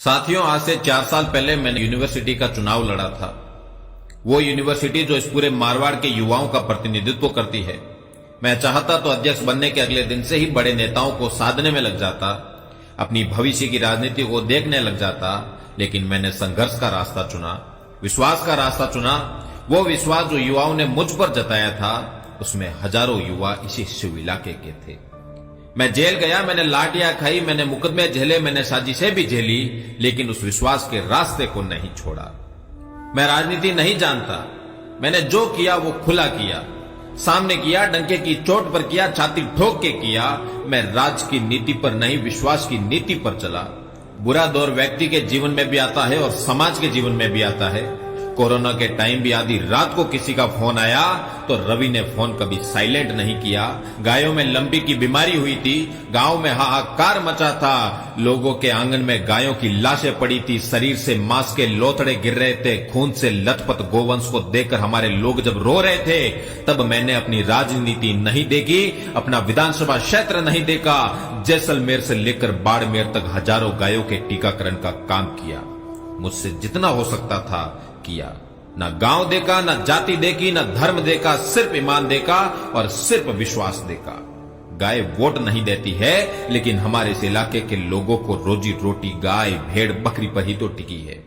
साथियों, आज से 4 साल पहले मैंने यूनिवर्सिटी का चुनाव लड़ा था। वो यूनिवर्सिटी जो इस पूरे मारवाड़ के युवाओं का प्रतिनिधित्व करती है। मैं चाहता तो अध्यक्ष बनने के अगले दिन से ही बड़े नेताओं को साधने में लग जाता, अपनी भविष्य की राजनीति को देखने लग जाता, लेकिन मैंने संघर्ष का रास्ता चुना, विश्वास का रास्ता चुना। वो विश्वास जो युवाओं ने मुझ पर जताया था, उसमें हजारों युवा इसी शिव इलाके के थे। मैं जेल गया, मैंने लाठियां खाई, मैंने मुकदमे झेले, मैंने साजिशें भी झेली, लेकिन उस विश्वास के रास्ते को नहीं छोड़ा। मैं राजनीति नहीं जानता, मैंने जो किया वो खुला किया, सामने किया, डंके की चोट पर किया, छाती ठोक के किया। मैं राज की नीति पर नहीं, विश्वास की नीति पर चला। बुरा दौर व्यक्ति के जीवन में भी आता है और समाज के जीवन में भी आता है। कोरोना के टाइम भी आधी रात को किसी का फोन आया तो रवि ने फोन कभी साइलेंट नहीं किया। गायों में लंपी की बीमारी हुई थी, गांव में हाहाकार मचा था, लोगों के आंगन में गायों की लाशें पड़ी थी, शरीर से मांस के लोथड़े गिर रहे थे, खून से लथपथ गोवंश को देखकर हमारे लोग जब रो रहे थे, तब मैंने अपनी राजनीति नहीं देखी, अपना विधानसभा क्षेत्र नहीं देखा। जैसलमेर से लेकर बाड़मेर तक हजारों गायों के टीकाकरण का काम किया। मुझसे जितना हो सकता था किया। ना गांव देखा, ना जाति देखी, ना धर्म देखा, सिर्फ ईमान देखा और सिर्फ विश्वास देखा। गाय वोट नहीं देती है, लेकिन हमारे इस इलाके के लोगों को रोजी रोटी गाय भेड़ बकरी पर ही तो टिकी है।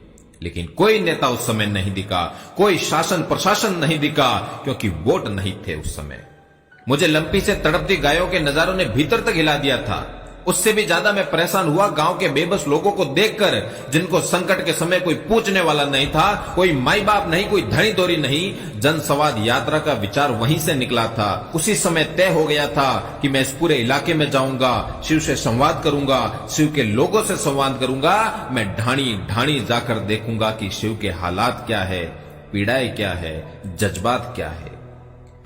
लेकिन कोई नेता उस समय नहीं दिखा, कोई शासन प्रशासन नहीं दिखा, क्योंकि वोट नहीं थे उस समय। मुझे लंपी से तड़पती गायों के नजारों ने भीतर तक हिला दिया था। उससे भी ज्यादा मैं परेशान हुआ गांव के बेबस लोगों को देखकर, जिनको संकट के समय कोई पूछने वाला नहीं था, कोई माई बाप नहीं, कोई धनी धोरी नहीं। जन संवाद यात्रा का विचार वहीं से निकला था। उसी समय तय हो गया था कि मैं इस पूरे इलाके में जाऊंगा, शिव से संवाद करूंगा, शिव के लोगों से संवाद करूंगा। मैं ढाणी ढाणी जाकर देखूंगा कि शिव के हालात क्या है, पीड़ाएं क्या है, जज्बात क्या है।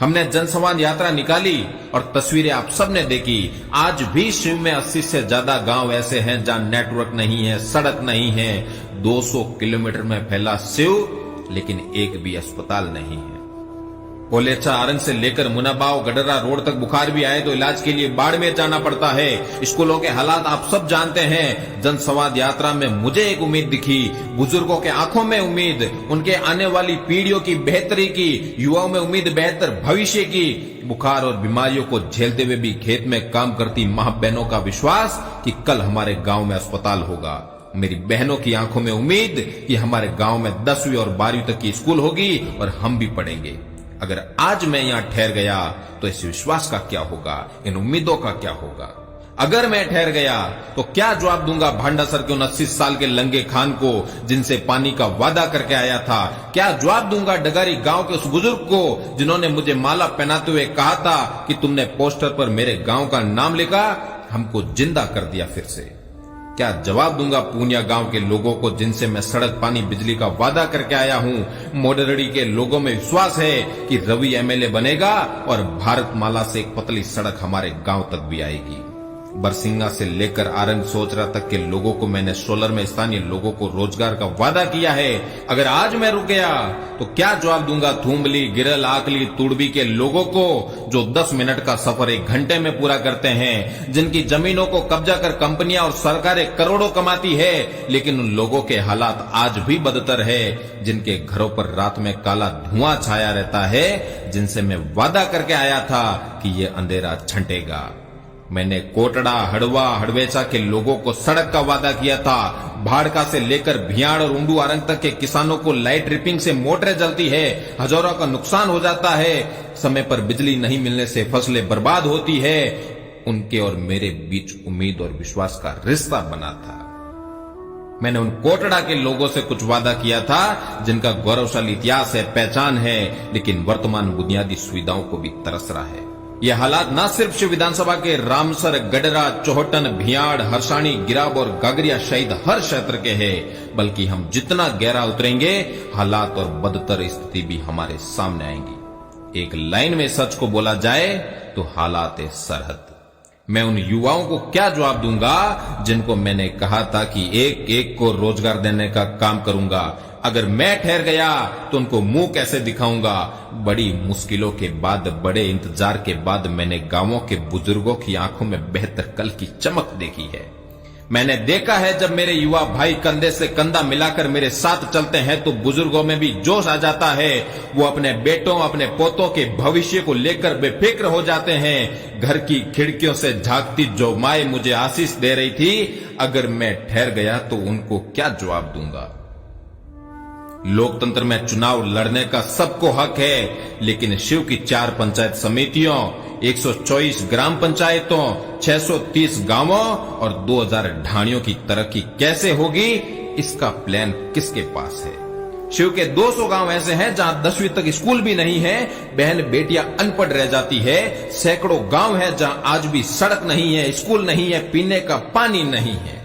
हमने जनसंवाद यात्रा निकाली और तस्वीरें आप सबने देखी। आज भी शिव में 80 से ज्यादा गांव ऐसे हैं जहां नेटवर्क नहीं है, सड़क नहीं है। 200 किलोमीटर में फैला शिव, लेकिन एक भी अस्पताल नहीं है। कोलेचा आरंग से लेकर मुनाबाव गडरा रोड तक बुखार भी आए तो इलाज के लिए बाड़मेर जाना पड़ता है। स्कूलों के हालात आप सब जानते हैं। जनसंवाद यात्रा में मुझे एक उम्मीद दिखी, बुजुर्गों के आंखों में उम्मीद, उनके आने वाली पीढ़ियों की बेहतरी की, युवाओं में उम्मीद बेहतर भविष्य की। बुखार और बीमारियों को झेलते हुए भी खेत में काम करती मां बहनों का विश्वास कि कल हमारे गांव में अस्पताल होगा। मेरी बहनों की आंखों में उम्मीद कि हमारे गांव में 10वीं और 12वीं तक की स्कूल होगी और हम भी पढ़ेंगे। अगर आज मैं यहां ठहर गया तो इस विश्वास का क्या होगा, इन उम्मीदों का क्या होगा? अगर मैं ठहर गया तो क्या जवाब दूंगा भांडासर के 29 साल के लंगे खान को, जिनसे पानी का वादा करके आया था? क्या जवाब दूंगा डगारी गांव के उस बुजुर्ग को, जिन्होंने मुझे माला पहनाते हुए कहा था कि तुमने पोस्टर पर मेरे गांव का नाम लिखा, हमको जिंदा कर दिया फिर से? क्या जवाब दूंगा पूनिया गांव के लोगों को, जिनसे मैं सड़क पानी बिजली का वादा करके आया हूं? मोडरडी के लोगों में विश्वास है कि रवि एमएलए बनेगा और भारतमाला से एक पतली सड़क हमारे गांव तक भी आएगी। बरसिंगा से लेकर आरंग सोचरा तक के लोगों को मैंने सोलर में स्थानीय लोगों को रोजगार का वादा किया है। अगर आज मैं रुक गया तो क्या जवाब दूंगा थूमली, गिरल, आकली, तुड़बी के लोगों को, जो 10 मिनट का सफर 1 घंटे में पूरा करते हैं, जिनकी जमीनों को कब्जा कर कंपनियां और सरकारें करोड़ों कमाती है, लेकिन उन लोगों के हालात आज भी बदतर है, जिनके घरों पर रात में काला धुआं छाया रहता है, जिनसे मैं वादा करके आया था कि ये अंधेरा छंटेगा। मैंने कोटड़ा, हड़वा, हड़वेचा के लोगों को सड़क का वादा किया था। भाड़का से लेकर भियाड़ और उंडू आरंग तक के किसानों को लाइट ट्रिपिंग से मोटरें जलती है, हजारों का नुकसान हो जाता है, समय पर बिजली नहीं मिलने से फसलें बर्बाद होती है। उनके और मेरे बीच उम्मीद और विश्वास का रिश्ता बना था। मैंने उन कोटड़ा के लोगों से कुछ वादा किया था जिनका गौरवशाली इतिहास है, पहचान है, लेकिन वर्तमान बुनियादी सुविधाओं को भी तरस रहा है। ये हालात न सिर्फ शिव विधानसभा के रामसर, गडरा, चौहटन, भियाड़, हरसाणी, गिराब और गागरिया शहीद हर क्षेत्र के हैं, बल्कि हम जितना गहरा उतरेंगे, हालात और बदतर स्थिति भी हमारे सामने आएंगी। एक लाइन में सच को बोला जाए तो हालात सरहद। मैं उन युवाओं को क्या जवाब दूंगा जिनको मैंने कहा था कि एक एक को रोजगार देने का काम करूंगा? अगर मैं ठहर गया तो उनको मुंह कैसे दिखाऊंगा? बड़ी मुश्किलों के बाद, बड़े इंतजार के बाद मैंने गांवों के बुजुर्गों की आंखों में बेहतर कल की चमक देखी है। मैंने देखा है जब मेरे युवा भाई कंधे से कंधा मिलाकर मेरे साथ चलते हैं तो बुजुर्गों में भी जोश आ जाता है। वो अपने बेटों अपने पोतों के भविष्य को लेकर बेफिक्र हो जाते हैं। घर की खिड़कियों से झांकती जो माए मुझे आशीष दे रही थी, अगर मैं ठहर गया तो उनको क्या जवाब दूंगा। लोकतंत्र में चुनाव लड़ने का सबको हक है, लेकिन शिव की 4 पंचायत समितियों, 124 ग्राम पंचायतों, 630 गांवों और 2000 ढाणियों की तरक्की कैसे होगी, इसका प्लान किसके पास है। शिव के 200 गांव ऐसे हैं जहां 10वीं तक स्कूल भी नहीं है, बहन बेटियां अनपढ़ रह जाती है। सैकड़ों गांव है जहां आज भी सड़क नहीं है, स्कूल नहीं है, पीने का पानी नहीं है।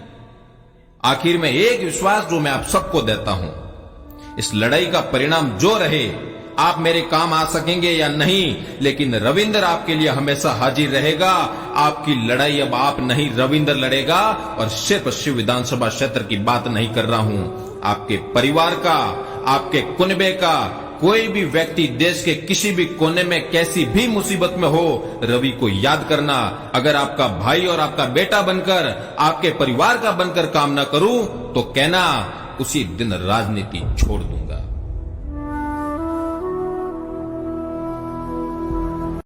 आखिर में एक विश्वास जो मैं आप सबको देता हूं, इस लड़ाई का परिणाम जो रहे, आप मेरे काम आ सकेंगे या नहीं, लेकिन रविंदर आपके लिए हमेशा हाजिर रहेगा। आपकी लड़ाई अब आप नहीं, रविंदर लड़ेगा। और सिर्फ शिव विधानसभा क्षेत्र की बात नहीं कर रहा हूं, आपके परिवार का, आपके कुनबे का कोई भी व्यक्ति देश के किसी भी कोने में कैसी भी मुसीबत में हो, रवि को याद करना। अगर आपका भाई और आपका बेटा बनकर, आपके परिवार का बनकर काम ना करूं तो कहना उसी दिन राजनीति छोड़ दूंगा।